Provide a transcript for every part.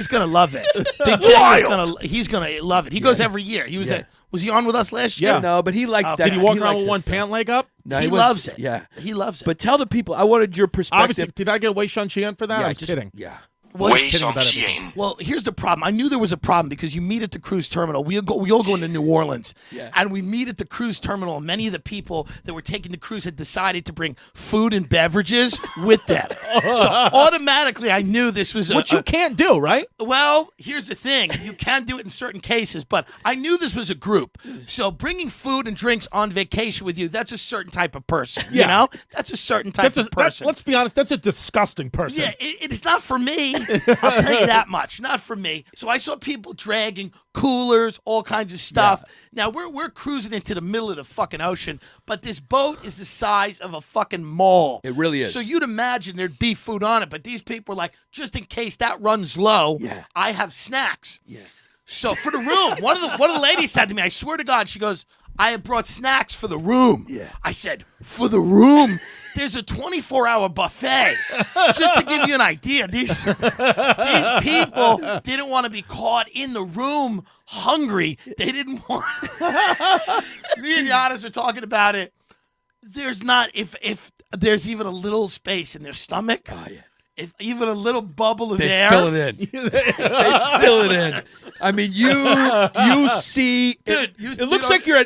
He's gonna love it. Big J he's gonna love it. He goes every year. He was was he on with us last year? Yeah. No, but he likes that. Did he walk around with one pant leg up? No, he loves it. Yeah. He loves it. But tell the people, I wanted your perspective. Obviously, did I get Wei Shun-Qian for that? Yeah, I was kidding. Yeah. Well, here's the problem. I knew there was a problem because you meet at the cruise terminal. We all go into New Orleans, and we meet at the cruise terminal. And many of the people that were taking the cruise had decided to bring food and beverages with them. So automatically, I knew this was Which you can't do, right? Well, here's the thing. You can do it in certain cases, but I knew this was a group. So bringing food and drinks on vacation with you, that's a certain type of person. You know? That's a certain type of person. Let's be honest, that's a disgusting person. Yeah, it is not for me. I'll tell you that much. Not for me. So I saw people dragging coolers, all kinds of stuff. Now, we're cruising into the middle of the fucking ocean, but this boat is the size of a fucking mall. It really is. So you'd imagine there'd be food on it, but these people are like, just in case that runs low, I have snacks. Yeah. So for the room, one of the ladies said to me, I swear to God, she goes, I have brought snacks for the room. Yeah. I said, for the room? There's a 24-hour buffet. Just to give you an idea, these people didn't want to be caught in the room hungry. They didn't want. Me and Giannis were talking about it. There's not if there's even a little space in their stomach. Oh, yeah. If even a little bubble of air. They fill it in. They fill it in. I mean, you see, dude. It looks like you're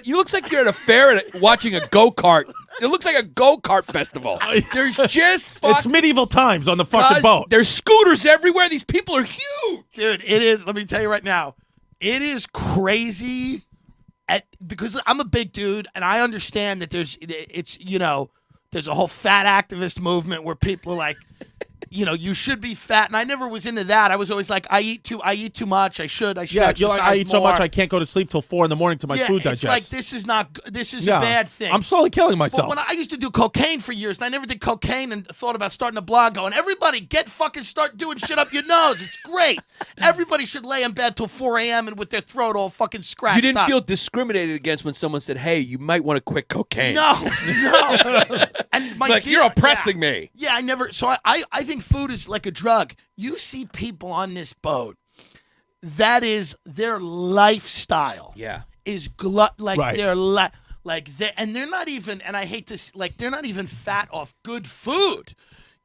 at a fair watching a go-kart. It looks like a go-kart festival. There's just it's medieval times on the fucking boat. There's scooters everywhere. These people are huge, dude. It is. Let me tell you right now, it is crazy. Because I'm a big dude, and I understand that there's a whole fat activist movement where people are like, you should be fat, and I never was into that. I was always like, I eat too much. I should exercise you're like, I eat more. so much I can't go to sleep till 4 a.m. till my food digests. It's like this is a bad thing. I'm slowly killing myself. But when I used to do cocaine for years, and I never did cocaine, and thought about starting a blog, going, everybody start doing shit up your nose. It's great. Everybody should lay in bed till 4 a.m. and with their throat all fucking scratched up. You didn't feel discriminated against when someone said, "Hey, you might want to quit cocaine." No. And you're oppressing me. Yeah, I never. So I think food is like a drug. You see people on this boat, that is their lifestyle. Yeah, is their and they're not even. And I hate this. Like they're not even fat off good food.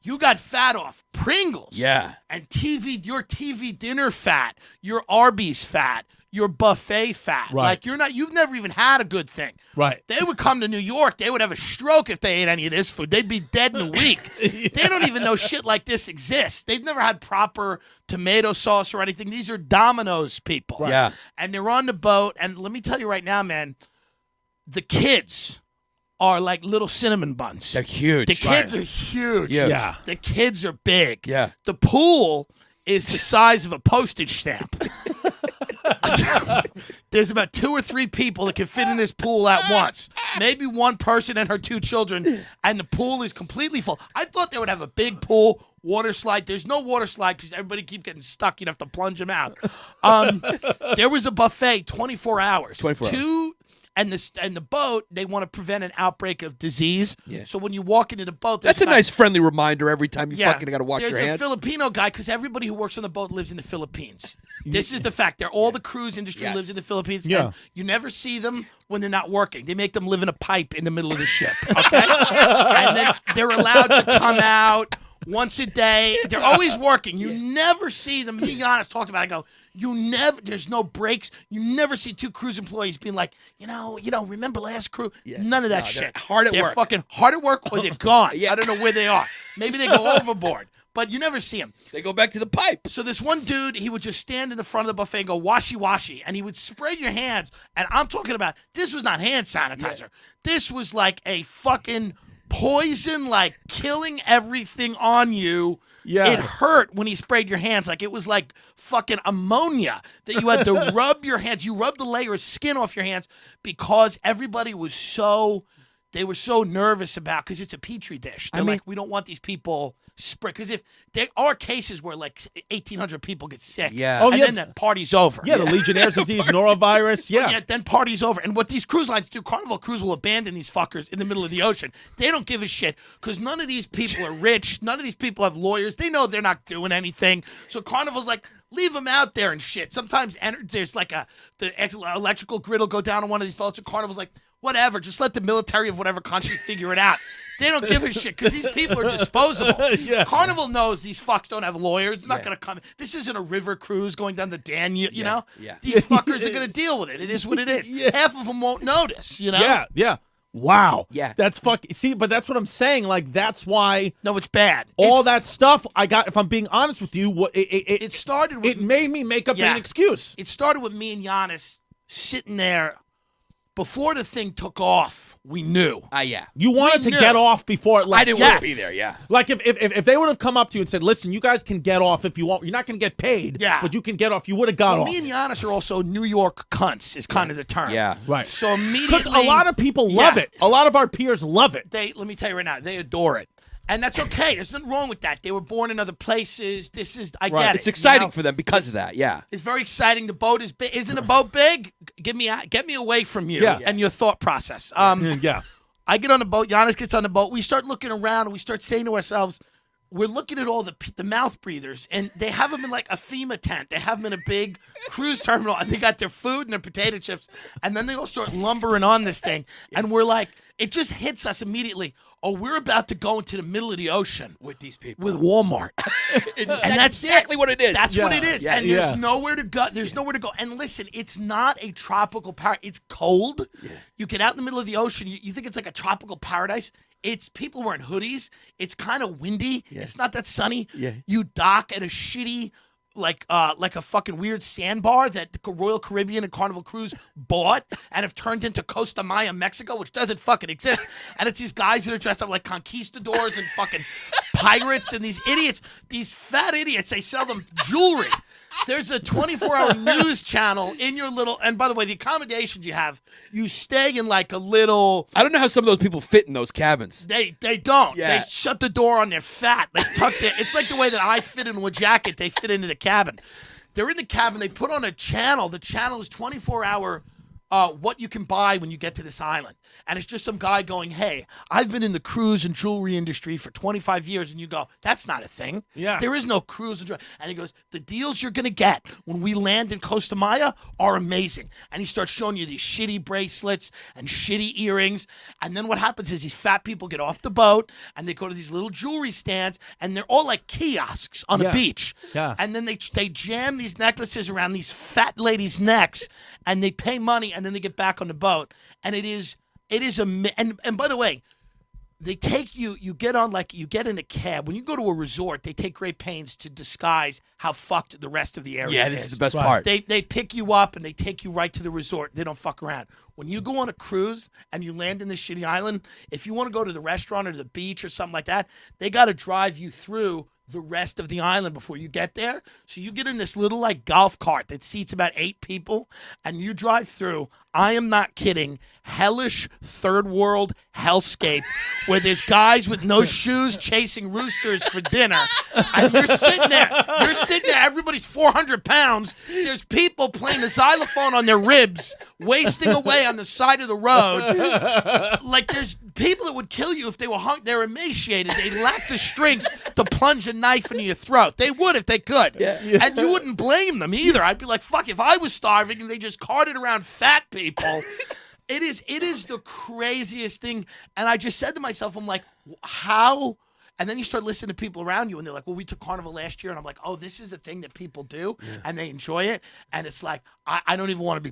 You got fat off Pringles. Yeah, and your TV dinner fat, your Arby's fat, your buffet fat. Right. Like you've never even had a good thing. Right. They would come to New York, they would have a stroke if they ate any of this food. They'd be dead in a week. They don't even know shit like this exists. They've never had proper tomato sauce or anything. These are Domino's people. Right. Yeah. And they're on the boat, and let me tell you right now, man, the kids are like little cinnamon buns. They're huge. The kids are huge. Yeah. The kids are big. Yeah. The pool is the size of a postage stamp. There's about 2 or 3 people that can fit in this pool at once. Maybe one person and her 2 children, and the pool is completely full. I thought they would have a big pool, water slide. There's no water slide because everybody keep getting stuck. You'd have to plunge them out. There was a buffet 24 hours. 24 hours. And the boat, they want to prevent an outbreak of disease. Yeah. So when you walk into the boat, that's a nice friendly reminder every time you fucking got to wash your hands. There's a Filipino guy, because everybody who works on the boat lives in the Philippines. This is the fact. All the cruise industry lives in the Philippines. Yeah. And you never see them when they're not working. They make them live in a pipe in the middle of the ship. Okay? And then they're allowed to come out once a day. They're always working. You never see them. Me and Giannis talked about it. I go, there's no breaks. You never see 2 cruise employees being like, remember last crew? None of that shit. They're fucking hard at work or they're gone. I don't know where they are. Maybe they go overboard. But you never see them. They go back to the pipe. So this one dude, he would just stand in the front of the buffet and go, washy, washy. And he would spray your hands. And I'm talking about, this was not hand sanitizer. Yeah. This was like a fucking poison, like killing everything on you. Yeah. It hurt when he sprayed your hands. Like it was like fucking ammonia that you had to rub your hands. You rubbed the layer of skin off your hands because everybody was they were so nervous about, because it's a petri dish. They're like, we don't want these people spread. Because if there are cases where like 1,800 people get sick, then the party's over. Yeah, the Legionnaire's disease, norovirus, then party's over. And what these cruise lines do, Carnival Cruise will abandon these fuckers in the middle of the ocean. They don't give a shit because none of these people are rich. None of these people have lawyers. They know they're not doing anything. So Carnival's like, leave them out there and shit. Sometimes there's like the electrical grid will go down on one of these boats, and Carnival's like, whatever, just let the military of whatever country figure it out. They don't give a shit because these people are disposable. Yeah. Carnival knows these fucks don't have lawyers. They're not going to come. This isn't a river cruise going down the Danube, you know? Yeah. These fuckers are going to deal with it. It is what it is. Half of them won't notice, you know? Yeah. Wow. Yeah. That's See, but that's what I'm saying. Like, that's why No, it's bad. all that stuff I got, if I'm being honest with you, It started with... it made me make up an excuse. It started with me and Giannis sitting there. Before the thing took off, we knew. Yeah. You wanted to knew. get off before it left. I didn't want to be there, yeah. Like, if they would have come up to you and said, listen, you guys can get off if you want. You're not going to get paid, but you can get off. You would have got off. Me and Giannis are also New York cunts is kind of the term. Yeah. Right. So immediately... Because a lot of people love it. A lot of our peers love it. Let me tell you right now, they adore it. And that's okay. There's nothing wrong with that. They were born in other places. I get it. It's exciting for them because of that, yeah. It's very exciting. The boat is big. Isn't the boat big? Get me away from you and your thought process. Yeah. I get on the boat. Giannis gets on the boat. We start looking around and we start saying to ourselves, we're looking at all the mouth breathers, and they have them in like a FEMA tent. They have them in a big cruise terminal, and they got their food and their potato chips, and then they all start lumbering on this thing, and we're like, it just hits us immediately. Oh, we're about to go into the middle of the ocean with these people. With Walmart. And that's exactly what it is. That's what it is. Yeah. And there's nowhere to go. There's nowhere to go. And listen, it's not a tropical paradise. It's cold. Yeah. You get out in the middle of the ocean. You think it's like a tropical paradise. It's people wearing hoodies. It's kind of windy. Yeah. It's not that sunny. Yeah. You dock at a shitty, like a fucking weird sandbar that the Royal Caribbean and Carnival Cruise bought and have turned into Costa Maya, Mexico, which doesn't fucking exist. And it's these guys that are dressed up like conquistadors and fucking pirates and these idiots, these fat idiots. They sell them jewelry. There's a 24-hour news channel in your little, and by the way, the accommodations you have, you stay in like a little. I don't know how some of those people fit in those cabins. They don't. Yeah. They shut the door on their fat. They tuck it. It's like the way that I fit into a jacket. They fit into the cabin. They're in the cabin. They put on a channel. The channel is 24-hour. What you can buy when you get to this island. And it's just some guy going, hey, I've been in the cruise and jewelry industry for 25 years. And you go, that's not a thing. Yeah. There is no cruise and jewelry. And he goes, the deals you're going to get when we land in Costa Maya are amazing. And he starts showing you these shitty bracelets and shitty earrings. And then what happens is these fat people get off the boat and they go to these little jewelry stands and they're all like kiosks on the beach. Yeah. And then they jam these necklaces around these fat ladies' necks and they pay money and then they get back on the boat. And it is and by the way, they take you get in a cab. When you go to a resort, they take great pains to disguise how fucked the rest of the area is. Yeah, this is the best part. They pick you up and they take you right to the resort. They don't fuck around. When you go on a cruise and you land in this shitty island, if you want to go to the restaurant or the beach or something like that, they got to drive you through the rest of the island before you get there. So you get in this little like golf cart that seats about 8 people and you drive through, I am not kidding, hellish third world hellscape where there's guys with no shoes chasing roosters for dinner. And you're sitting there, everybody's 400 pounds. There's people playing the xylophone on their ribs, wasting away on the side of the road. Like there's people that would kill you if they were they're emaciated. They lack the strength to plunge a knife into your throat. They would if they could. Yeah. And you wouldn't blame them either. I'd be like, fuck, if I was starving and they just carted around fat people. It is the craziest thing. And I just said to myself, I'm like, how? And then you start listening to people around you and they're like, well, we took Carnival last year. And I'm like, oh, this is the thing that people do and they enjoy it. And it's like, I don't even want to be